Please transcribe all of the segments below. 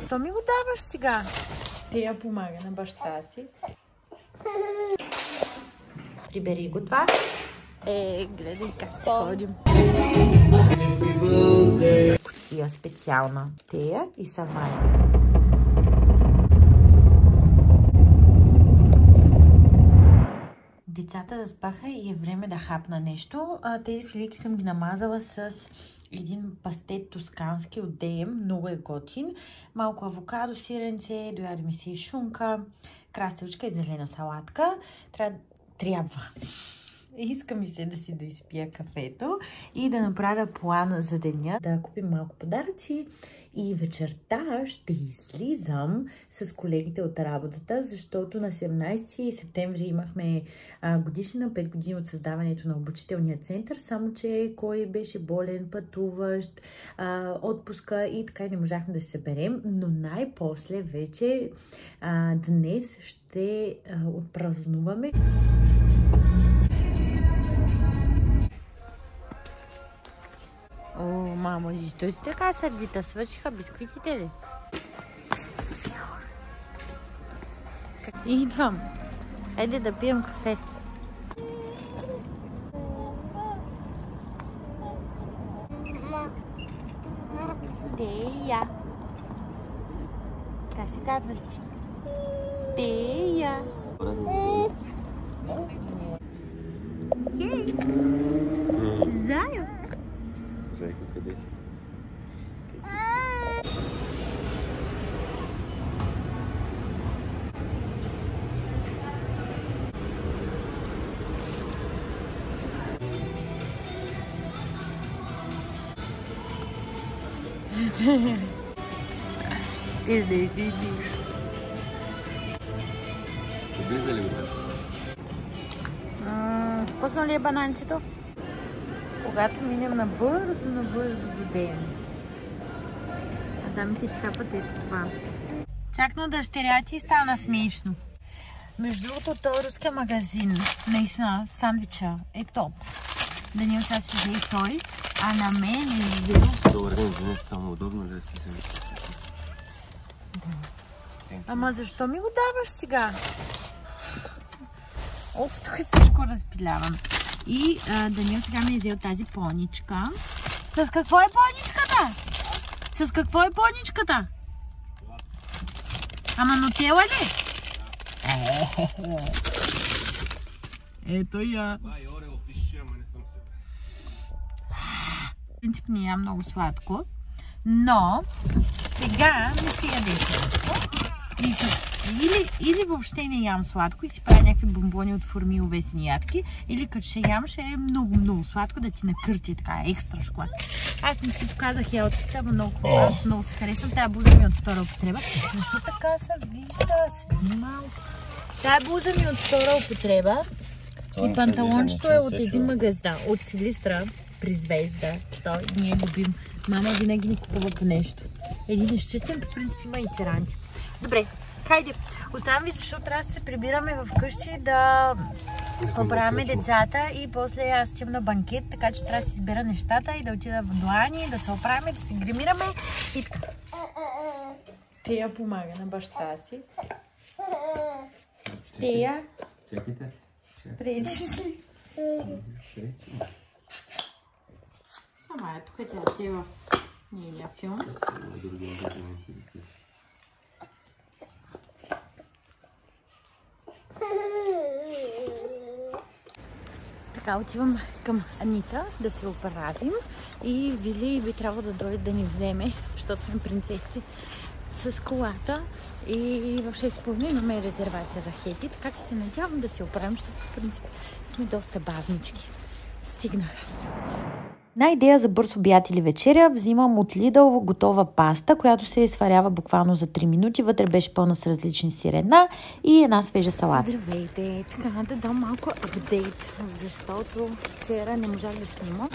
То ми го даваш сега. Тея помага на баща си. Прибери го това. Гледай как си ходим. Кутия специална. Тея и Самая. Децата заспаха и е време да хапна нещо. Тези филийки съм ги намазала с един пастет тоскански от DM. Много е готин. Малко авокадо, сиренце, дояде ми се и шунка, крастелчка и зелена салатка. Трябва. Иска ми се да си доизпия кафето и да направя план за деня. Да купим малко подаръци и вечерта ще излизам с колегите от работата, защото на 17 септември имахме годишнина, 5 години от създаването на обучителния център, само че кой беше болен, пътуващ, отпуска и така и не можахме да се съберем, но най-после вече днес ще отпразнуваме. О, мамо, защо си така сърдита? Свършиха бисквитите ли? Идвам. Айде да пием кафе. Тея. Как се казваш ти? Тея. Хей! Зайо! Зайко, къде си? Къде си ти? Облиза ли го? Вкусно ли е бананчето? Когато минем набързо до ден. Дамите си хапат ето това. Чак на дъщеря ти стана смешно. Между другото, този руски магазин, наистина, сандвича е топ. Даниил сега си взе и той, а на мен е взе. Добър ден, извинете, само удобно да си се... Ама защо ми го даваш сега? Оф, тук е всичко разпилявам. И Даниил сега ми е взел тази поничка. С какво е поничката? С какво е поничката? Ама нутела ли? Ето я. В принцип не ям много сладко, но сега не си яде сладко. Или въобще не ям сладко и си правя някакви бомбони от форми и овесени ядки, или като ще ям, ще е много сладко да ти накърти така екстра шоколад. Аз не си показах яотите, ама много хубаво. Аз много се харесвам. Тая блуза ми е от втора употреба. Защо така се вижда? Свини малко. Тая блуза ми е от втора употреба и панталончето е от един магазин, от Силистра при Звезда. Той ние любим. Мама винаги ни купува по нещо. Един изчистен, по принцип има и тиранти. Добре, хайде, оставам ви, защото трябва да се прибираме вкъщи да оправяме децата и после аз отивам на банкет, така че трябва да си избера нещата и да отида в Дуани, да се оправяме, да се гримираме и така. Тея помага на баща си. Тея, пречиш ли? Сама е, тук тя си е в нейния филм. Така, отивам към Анита да се оправим и Вили би трябвало да дойде да ни вземе, защото сме принцеси с колата и в 6:30 имаме резервация за Хети, така че се надявам да се оправим, защото в принцип сме доста бавнички. Стигнах. На идея за бърз обяд или вечеря взимам от Lidl готова паста, която се сварява буквално за 3 минути. Вътре беше пълна с различни сирена и една свежа салата. Здравейте! Така да дам малко апдейт, защото вчера не можах да снимам.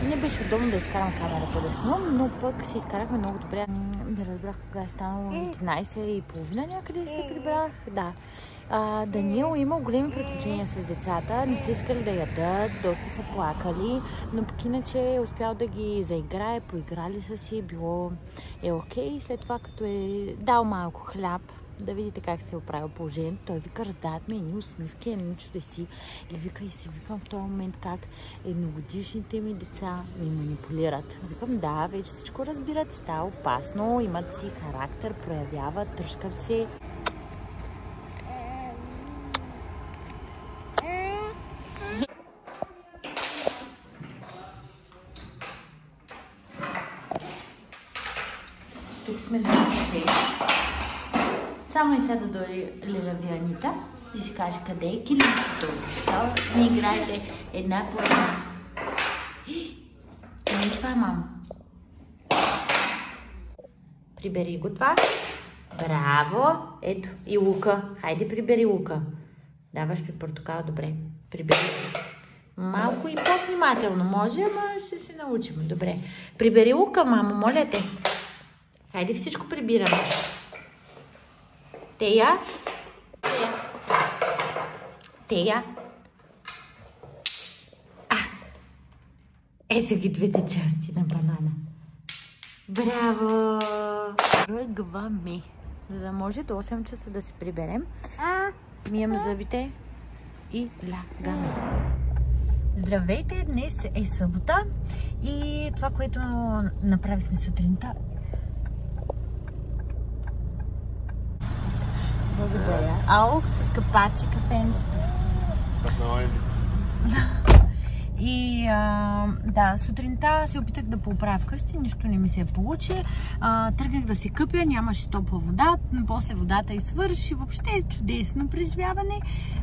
Не беше удобно да изкарам камерата да снимам, но пък си изкарахме много добре. Да разбрах кога е станало 11:30 някъде се прибрах. Да. Даниел имал големи приключения с децата, не са искали да ядат, доста са плакали, но пък иначе е успял да ги заиграе, поиграли са си, било окей. След това, като е дал малко хляб, да видите как се е оправил положението, той вика, раздават ме едни усмивки, едни чудеси. И вика, и си викам в този момент как едногодишните ми деца ми манипулират. Викам, да, вече всичко разбират, става опасно, имат си характер, проявяват, тръжкат се. Тук сме на 6. Само и сега да дойде Леля Вианита и ще каже къде е килимчето. Защо не играете една по една? Не е това, мамо. Прибери го това. Браво! Ето и лука. Хайде прибери лука. Даваш ми портокал, добре. Прибери. Малко и по-внимателно може, ама ще се научим. Добре. Прибери лука, мамо, моля те. Хайде всичко прибираме. Тея. Тея. Ето ги двете части на банана. Браво! Тръгваме. За да може до 8 часа да се приберем. Мием зъбите и лягаме. Здравейте! Днес е събота и това, което направихме сутринта. Благодаря. Аук с капачи, кафенцето. И да, сутринта се опитах да поправя вкъщи, нищо не ми се получи. Тръгнах да се къпя, нямаше топла вода, после водата свърши. Въобще е чудесно преживяване.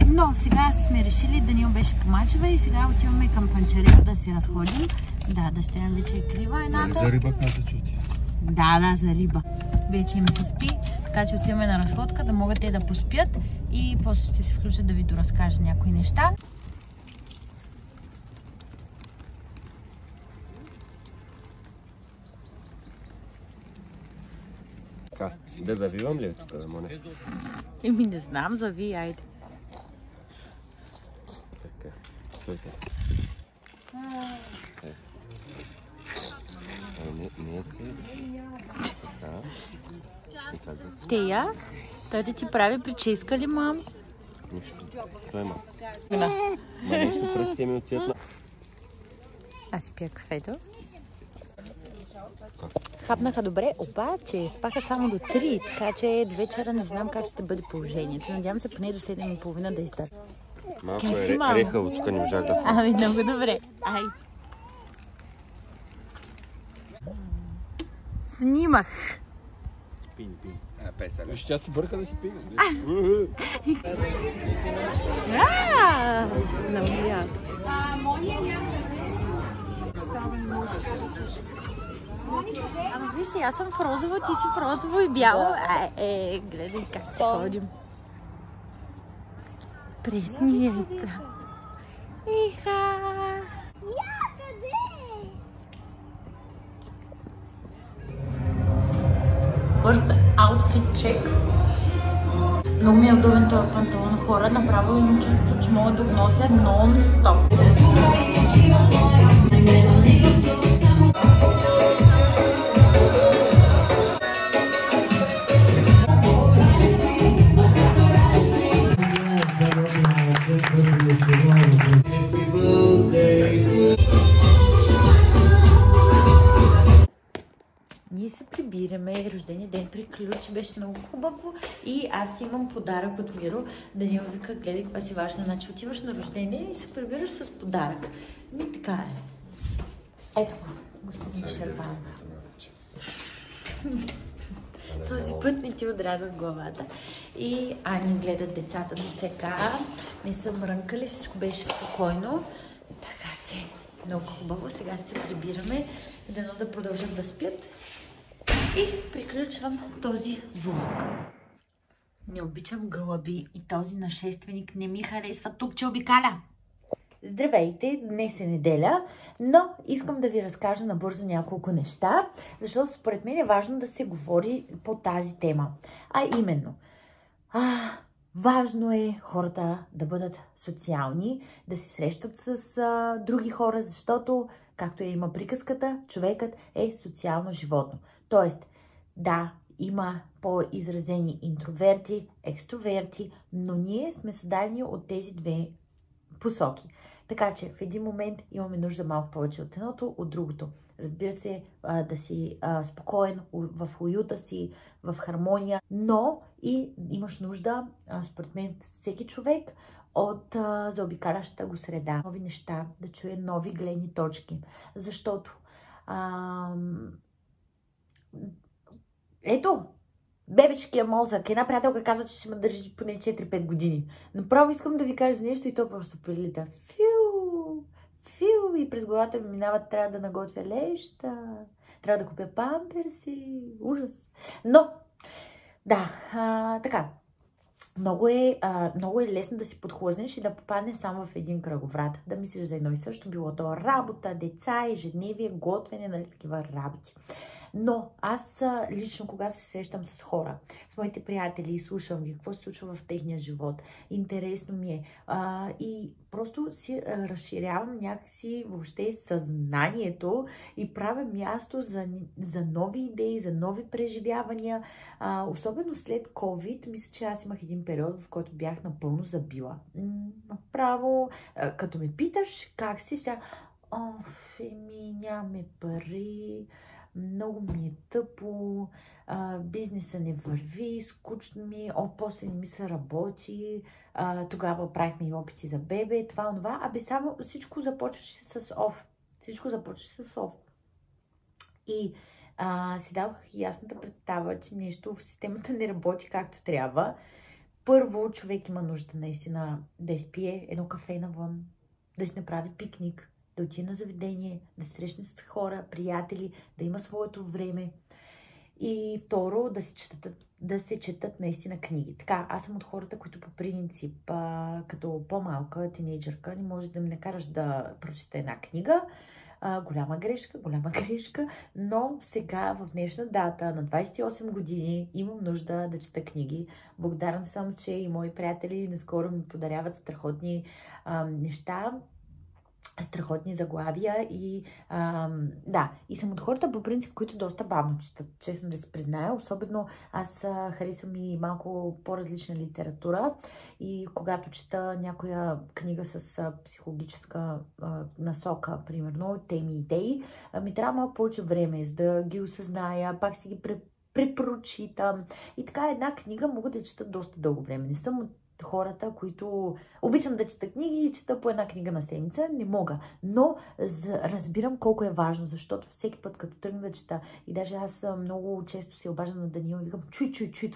Но сега сме решили, Даниел беше по мачева и сега отиваме към панчарел да се разходим. Да, дъщеря вече е крива едната. За риба каза чути. Да, за риба. Вече им се спи, така че отиваме на разходка, да могат те да поспят и после ще се включат да ви доразкажа някои неща. Така, да завивам ли тук, Моне? Еми не знам, зави, айде. Така, стойте. Не е така. Тея, тази ти прави прическа ли, мам? Нищо. Това е мам. Да. Ма нещо пръстите ми отиват на... Аз си пия кафето. Хапнаха добре, обаче спаха само до 3, така че до вечера не знам как ще бъде положението. Надявам се поне до 7:30 да издържа. Малко е рехаво, тук не можах да... Ами много добре. Айде. Снимах. Пин. Песале. Ще си бърка да си пи. Много яко. Ама виж, аз съм в розово, ти си в розово и бяло. Гледай как си ходим. Пресни яйца. Иха! Бърз аутфит чек. Много ми е удобен този панталон, хора. Направо имам чувство, че мога да го нося нон-стоп. Ние се прибираме, рождения ден приключи, беше много хубаво и аз имам подарък от Миро. Даниел вика, гледай каква си важна, значи отиваш на рождение и се прибираш с подарък. Ми така е. Ето го, господин Шербанов. Този път не ти отрязах главата. И Ани гледат децата до сега. Не са мрънкали, всичко беше спокойно. Така че много хубаво. Сега се прибираме. Дано да продължат да спят. И приключвам този влог. Не обичам гълъби и този нашественик не ми харесва тук, че обикаля. Здравейте, днес е неделя, но искам да ви разкажа набързо няколко неща, защото според мен е важно да се говори по тази тема. А именно, важно е хората да бъдат социални, да се срещат с други хора, защото, както има приказката, човекът е социално животно. Тоест, да, има по-изразени интроверти, екстроверти, но ние сме създадени от тези две посоки. Така че в един момент имаме нужда малко повече от едното, от другото. Разбира се, да си спокоен в уюта си, в хармония, но и имаш нужда, според мен, всеки човек от заобикалящата го среда. Нови неща, да чуе нови гледни точки. Защото ето, бебешкия мозък. Една приятелка каза, че ще ме държи поне 4-5 години. Направо искам да ви кажа нещо и то просто прилита. Фиу! И през главата ми минава, трябва да наготвя леща, трябва да купя памперси. Ужас. Но, да, така. Много е лесно да си подхлъзнеш и да попаднеш само в един кръговрат. Да мислиш за едно и също, било то работа, деца, ежедневие, готвене, нали, такива работи. Но аз лично, когато се срещам с хора, с моите приятели и слушам ги, какво се случва в техния живот, интересно ми е и просто си разширявам някакси въобще съзнанието и правя място за нови идеи, за нови преживявания. Особено след COVID, мисля, че аз имах един период, в който бях напълно забила. Направо, като ме питаш как си, сега, нямаме пари, много ми е тъпо, бизнеса не върви, скучно ми, после не ми се работи, тогава правихме и опити за бебе, това. Само всичко започваше с оф. Всичко започваше с оф. И си дадох ясната представа, че нещо в системата не работи както трябва. Първо, човек има нужда наистина да изпие едно кафе навън, да си направи пикник, да отиде на заведение, да се срещне с хора, приятели, да има своето време. И второ, да се четат наистина книги. Така, аз съм от хората, които по принцип, като по-малка тинейджърка, не можеш да ме накараш да прочета една книга. Голяма грешка, но сега в днешна дата, на 28 години, имам нужда да чета книги. Благодарна съм, че и мои приятели наскоро ми подаряват страхотни неща, страхотни заглавия и и съм от хората по принцип, които доста бавно четат, честно да се призная. Особено аз харесвам и малко по-различна литература и когато чета някоя книга с психологическа насока, примерно, теми и идеи, ми трябва малко повече време, за да ги осъзная, пак си ги препрочитам. И така една книга мога да чета доста дълго време. Не съм от хората, които обичам да чета книги и чета по една книга на седмица, не мога. Но разбирам колко е важно, защото всеки път, като тръгна да чета, и даже аз много често се обаждам на Даниел и викам, чуй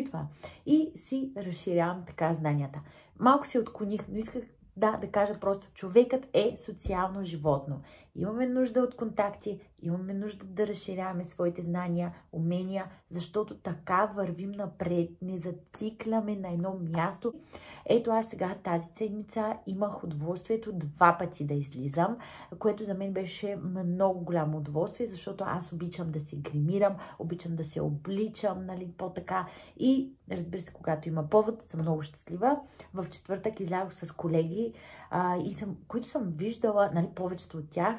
това. И си разширявам така знанията. Малко се отклоних, но исках да кажа просто, човекът е социално животно. Имаме нужда от контакти, имаме нужда да разширяваме своите знания, умения, защото така вървим напред, не зацикляме на едно място. Ето аз сега тази седмица имах удоволствието 2 пъти да излизам, което за мен беше много голямо удоволствие, защото аз обичам да се гримирам, обичам да се обличам, нали, по-така. И разбира се, когато има повод, съм много щастлива. В четвъртък излязох с колеги, които съм виждала, нали, повечето от тях.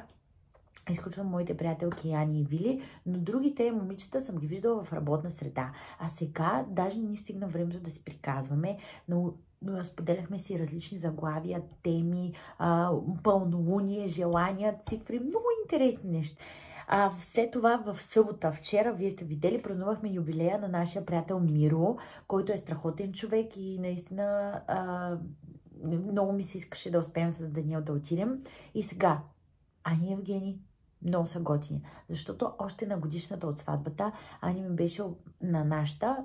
Изключвам моите приятелки Яни и Вили, но другите момичета съм ги виждала в работна среда. А сега даже не стигна времето да си приказваме, но споделяхме си различни заглавия, теми, пълнолуние, желания, цифри, много интересни неща. Все това в събота, вчера, вие сте видели, празнувахме юбилея на нашия приятел Миро, който е страхотен човек и наистина много ми се искаше да успеем с Даниел да отидем. И сега, Ани и Евгений много са готини, защото още на годишната от сватбата Ани ми беше на нашата,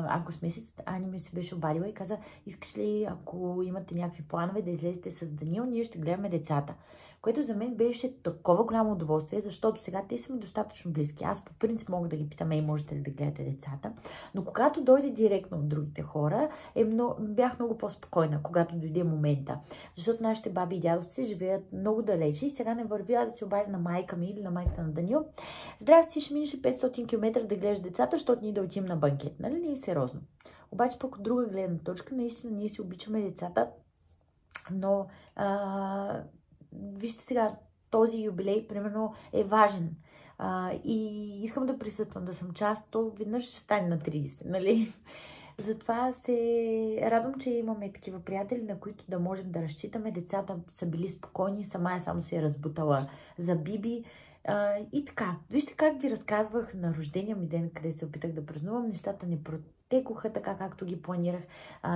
август месец, Ани ми се беше обадила и каза, искаш ли, ако имате някакви планове, да излезете с Даниел, ние ще гледаме децата. което за мен беше такова голямо удоволствие, защото сега те са ми достатъчно близки. Аз по принцип мога да ги питам, можете ли да гледате децата, но когато дойде директно от другите хора, бях много по-спокойна, когато дойде момента. Защото нашите баби и дядовци живеят много далече и сега не вървя да се обадя на майка ми или на майката на Данил. Здрасти, ще минеш 500 км да гледаш децата, защото ние да отидем на банкет. Нали? Не е сериозно. Обаче пък от друга гледна точка, наистина ние си обичаме децата, но вижте сега, този юбилей, примерно, е важен. И искам да присъствам, да съм част, то веднъж ще стане на 30, нали? Затова се радвам, че имаме такива приятели, на които да можем да разчитаме. Децата са били спокойни, сама само се е разбутала за Биби. И така, вижте как ви разказвах на рождения ми ден, къде се опитах да празнувам. Нещата не протекоха така, както ги планирах.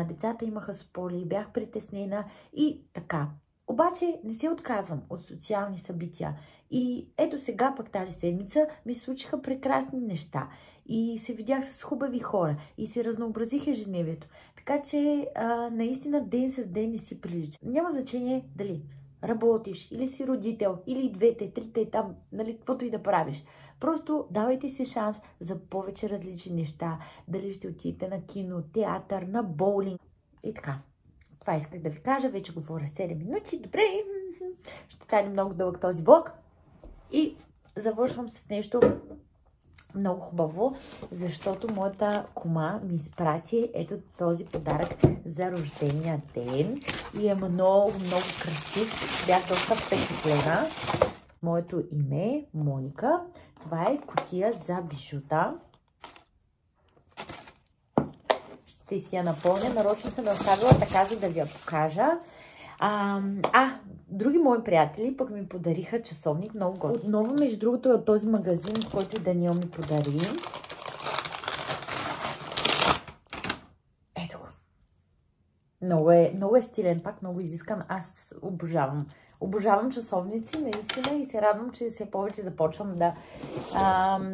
Децата имаха споли, бях притеснена и така. Обаче не се отказвам от социални събития. И ето сега пък тази седмица ми случиха прекрасни неща. И се видях с хубави хора. И се разнообразих ежедневието. Така че наистина ден с ден не си прилича. Няма значение дали работиш, или си родител, или двете, трите, там, нали, каквото и да правиш. Просто давайте си шанс за повече различни неща. Дали ще отидете на кино, театър, на боулинг и така. Това исках да ви кажа. Вече говоря 7 минути. Добре, ще стане много дълъг този влог. И завършвам с нещо много хубаво, защото моята кума ми изпрати ето този подарък за рождения ден. И е много, много красив. Бях доста впечатлена. Моето име е Моника. Това е кутия за бижута. Ще си я напълня. Нарочно съм я оставила така, за да ви я покажа. Други мои приятели пък ми подариха часовник, много готин. Отново, между другото, е от този магазин, който Даниел ми подари. Ето го. Много е стилен, пак много изискан. Аз обожавам. Обожавам часовници, наистина, и се радвам, че все повече започвам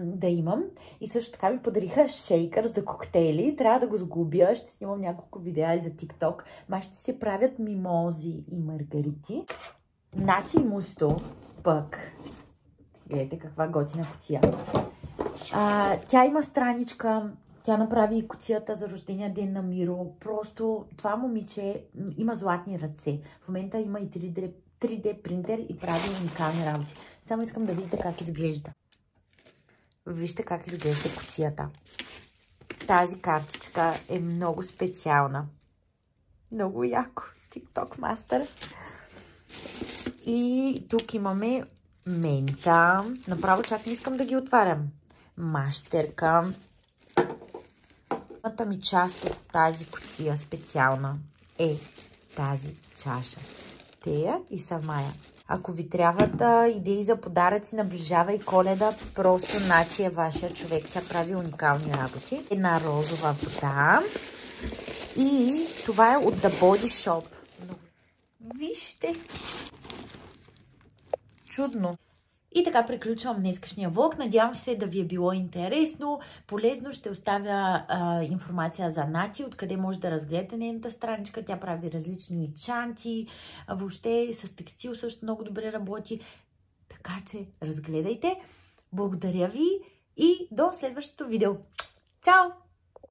да имам. И също така ми подариха шейкър за коктейли. Трябва да го сглобя. Ще снимам няколко видеа и за TikTok. Ма ще се правят мимози и маргарити. Нати и Мусто пък. Гледайте каква готина кутия. Тя има страничка. Тя направи и кутията за рождения ден на Миро. Просто това момиче има златни ръце. В момента има и 3D принтер и прави уникални работи. Само искам да видите как изглежда. Вижте как изглежда кутията. Тази картичка е много специална. Много яко. TikTok Master. И тук имаме мента. Направо чак не искам да ги отварям. Мащерка. Първата ми част от тази кутия специална е тази чаша. Тея и Самая. Ако ви трябват идеи за подаръци, наближава и Коледа, просто Начи е вашия човек. Тя прави уникални работи. Една розова вода. И това е от The Body Shop. Вижте! Чудно! И така приключвам днескашния влог. Надявам се да ви е било интересно, полезно. Ще оставя информация за Нати, откъде може да разгледате нейната страничка. Тя прави различни чанти, въобще с текстил също много добре работи. Така че разгледайте. Благодаря ви и до следващото видео. Чао!